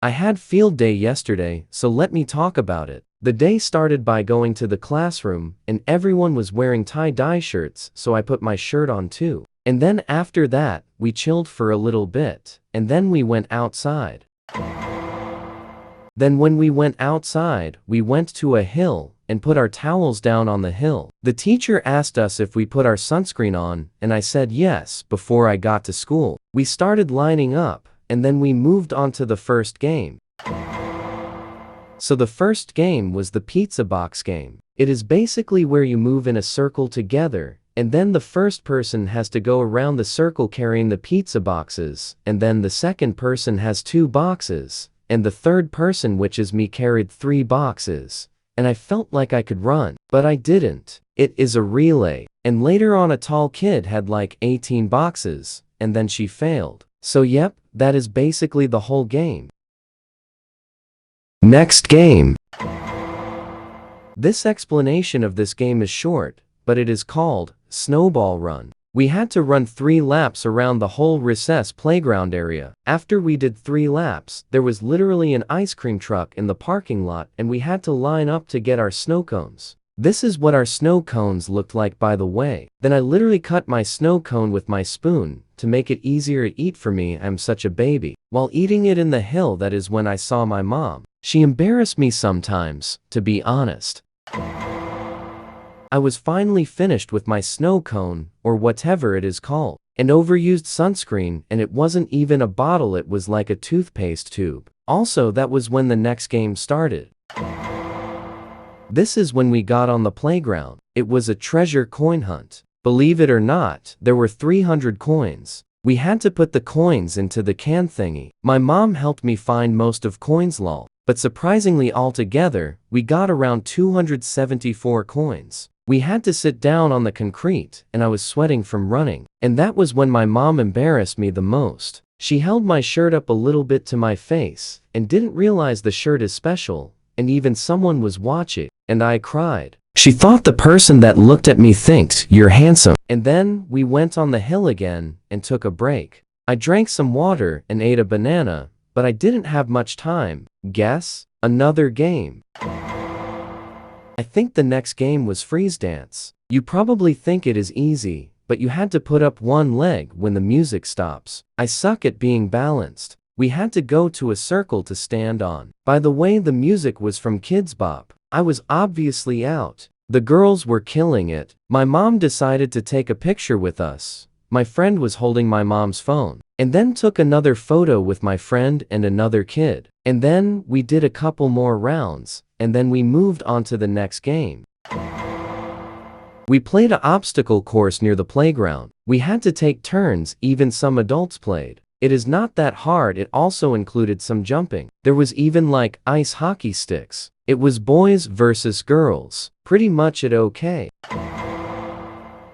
I had field day yesterday, so let me talk about it. The day started by going to the classroom, and everyone was wearing tie-dye shirts, so I put my shirt on too. And then after that, we chilled for a little bit, and then we went outside. Then when we went outside, we went to a hill and put our towels down on the hill. The teacher asked us if we put our sunscreen on, and I said yes before I got to school. We started lining up, and then we moved on to the first game. So the first game was the pizza box game. It is basically where you move in a circle together, and then the first person has to go around the circle carrying the pizza boxes, and then the second person has 2 boxes, and the third person, which is me, carried 3 boxes. And I felt like I could run, but I didn't. It is a relay. And later on a tall kid had like 18 boxes, and then she failed. So yep, that is basically the whole game. Next game. This explanation of this game is short, but it is called Snowball Run. We had to run 3 laps around the whole recess playground area. After we did 3 laps, there was literally an ice cream truck in the parking lot, and we had to line up to get our snow cones. This is what our snow cones looked like, by the way. Then I literally cut my snow cone with my spoon to make it easier to eat for me. I'm such a baby. While eating it in the hill, that is when I saw my mom. She embarrassed me sometimes, to be honest. I was finally finished with my snow cone, or whatever it is called. An overused sunscreen, and it wasn't even a bottle, it was like a toothpaste tube. Also, that was when the next game started. This is when we got on the playground. It was a treasure coin hunt. Believe it or not, there were 300 coins. We had to put the coins into the can thingy. My mom helped me find most of coins, lol. But surprisingly, altogether, we got around 274 coins. We had to sit down on the concrete, and I was sweating from running. And that was when my mom embarrassed me the most. She held my shirt up a little bit to my face, and didn't realize the shirt is special, and even someone was watching, and I cried. She thought the person that looked at me thinks you're handsome. And then we went on the hill again and took a break. I drank some water and ate a banana, but I didn't have much time. Guess? Another game. I think the next game was freeze dance. You probably think it is easy, but you had to put up one leg when the music stops. I suck at being balanced. We had to go to a circle to stand on. By the way, the music was from Kidz Bop. I was obviously out. The girls were killing it. My mom decided to take a picture with us. My friend was holding my mom's phone, and then took another photo with my friend and another kid. And then we did a couple more rounds, and then we moved on to the next game. We played an obstacle course near the playground. We had to take turns, even some adults played. It is not that hard, it also included some jumping. There was even like ice hockey sticks. It was boys versus girls. Pretty much it okay.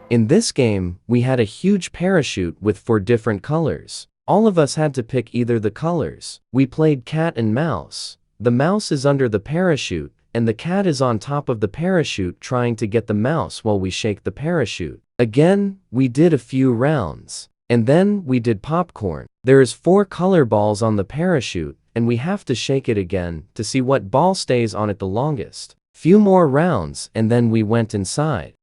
In this game, we had a huge parachute with 4 different colors. All of us had to pick either the colors. We played cat and mouse. The mouse is under the parachute, and the cat is on top of the parachute trying to get the mouse while we shake the parachute. Again, we did a few rounds. And then we did popcorn. There is 4 color balls on the parachute, and we have to shake it again to see what ball stays on it the longest. Few more rounds, and then we went inside.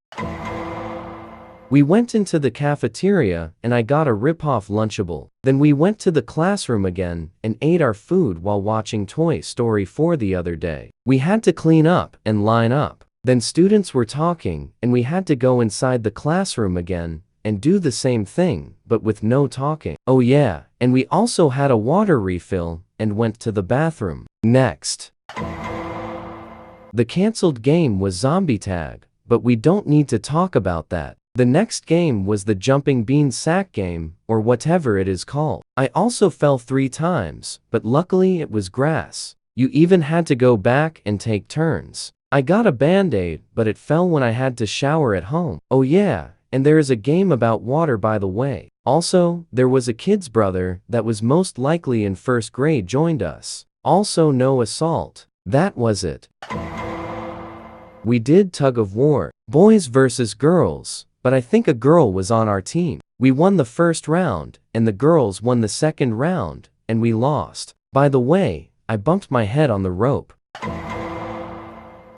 We went into the cafeteria, and I got a rip-off Lunchable. Then we went to the classroom again, and ate our food while watching Toy Story 4 the other day. We had to clean up and line up. Then students were talking, and we had to go inside the classroom again, and do the same thing, but with no talking. Oh yeah, and we also had a water refill, and went to the bathroom. Next. The cancelled game was Zombie Tag, but we don't need to talk about that. The next game was the Jumping Bean Sack game, or whatever it is called. I also fell 3 times, but luckily it was grass. You even had to go back and take turns. I got a band-aid, but it fell when I had to shower at home. Oh yeah. And there is a game about water, by the way. Also, there was a kid's brother that was most likely in 1st grade joined us. Also no assault. That was it. We did tug of war. Boys versus girls. But I think a girl was on our team. We won the 1st round, and the girls won the 2nd round, and we lost. By the way, I bumped my head on the rope.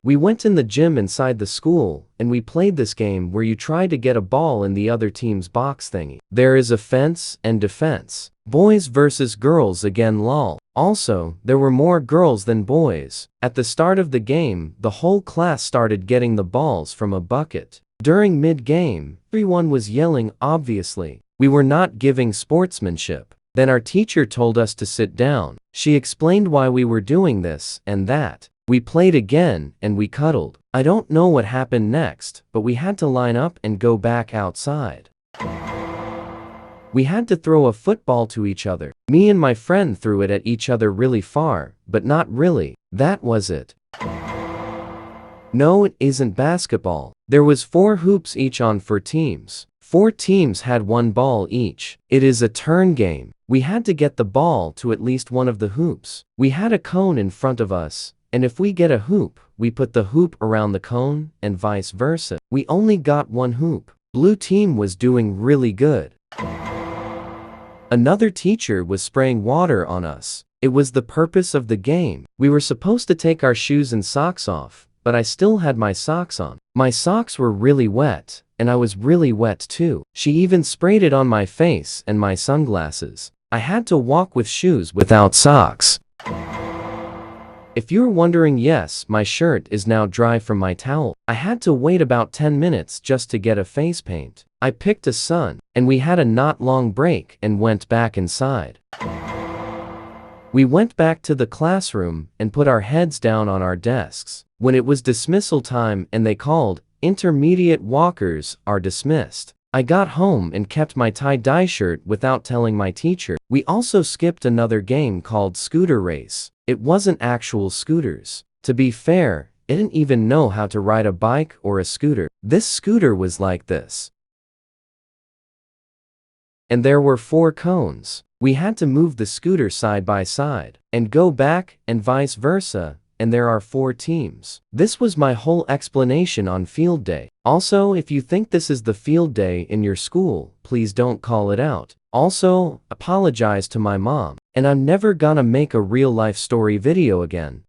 We went in the gym inside the school, and we played this game where you try to get a ball in the other team's box thingy. There is offense and defense. Boys versus girls again lol. Also, there were more girls than boys. At the start of the game, the whole class started getting the balls from a bucket. During mid-game, everyone was yelling obviously. We were not giving sportsmanship. Then our teacher told us to sit down. She explained why we were doing this and that. We played again, and we cuddled. I don't know what happened next, but we had to line up and go back outside. We had to throw a football to each other. Me and my friend threw it at each other really far, but not really. That was it. No, it isn't basketball. There was 4 hoops each on 4 teams. 4 teams had 1 ball each. It is a turn game. We had to get the ball to at least one of the hoops. We had a cone in front of us, and if we get a hoop, we put the hoop around the cone, and vice versa. We only got 1 hoop. Blue team was doing really good. Another teacher was spraying water on us. It was the purpose of the game. We were supposed to take our shoes and socks off, but I still had my socks on. My socks were really wet, and I was really wet too. She even sprayed it on my face and my sunglasses. I had to walk with shoes without socks. If you're wondering, yes, my shirt is now dry from my towel. I had to wait about 10 minutes just to get a face paint. I picked a sun, and we had a not long break and went back inside. We went back to the classroom and put our heads down on our desks. When it was dismissal time and they called, intermediate walkers are dismissed. I got home and kept my tie-dye shirt without telling my teacher. We also skipped another game called Scooter Race. It wasn't actual scooters. To be fair, I didn't even know how to ride a bike or a scooter. This scooter was like this. And there were 4 cones. We had to move the scooter side by side and go back and vice versa, and there are 4 teams. This was my whole explanation on field day. Also, if you think this is the field day in your school, please don't call it out. Also, apologize to my mom. And I'm never gonna make a real life story video again.